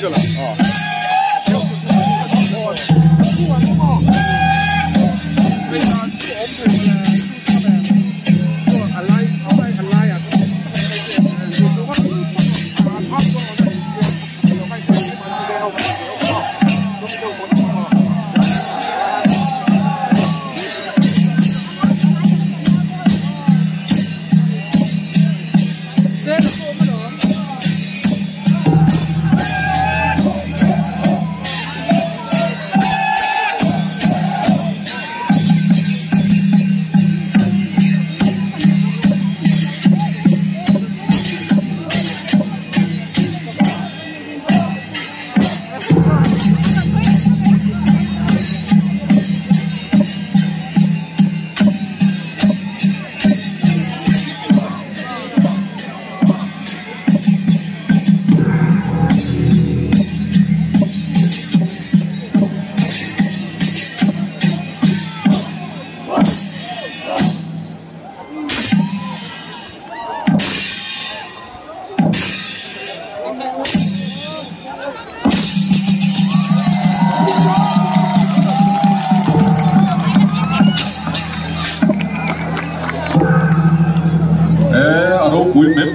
去了啊。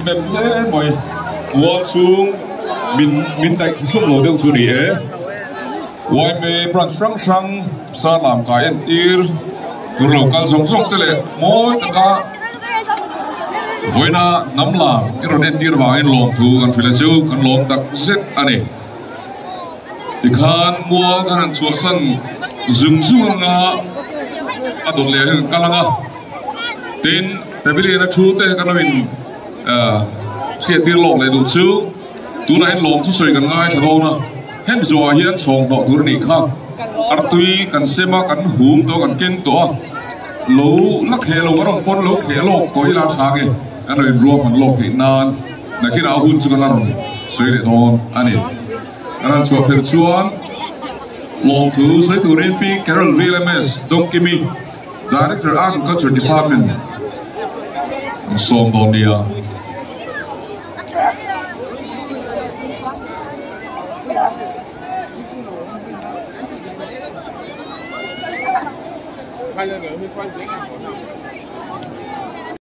mềm thế mày ngồi xuống mình đại chúc lối đường chú địa ngoài mê bận sang sang Sârlâm cái entir từ lâu cal sống sống thế lệ mỗi tất cả với na nắm là cái rồi entir vào anh lồng thuกันphải là chúกันlồng đặc rất anh ấy thì khan mua cái hàng chuột sân dừng xuống nga à tụt lệ cái lăng à tên tại vì là chú thế cái mình khi tiêu lồng này đủ chú tú này lồng thu sợiกันง่ายthật đâu na hết rồi hiện chồng đó tú này khác à tuy cần xem mà cần hùm đó cần kinh đó lấu lắc hè lấu cái đồng con lấu hè lộc có ý là khác ấy cái này rùa mình lộc thì nan là khi nào hun cho cái nào sợi để đòn anh ấy cái này chùa phật chuan lồng thứ sợi tú này pi Carol Williams Đông Kim Director Agriculture Department Som đòn đi à看见人会穿鞋干活呢。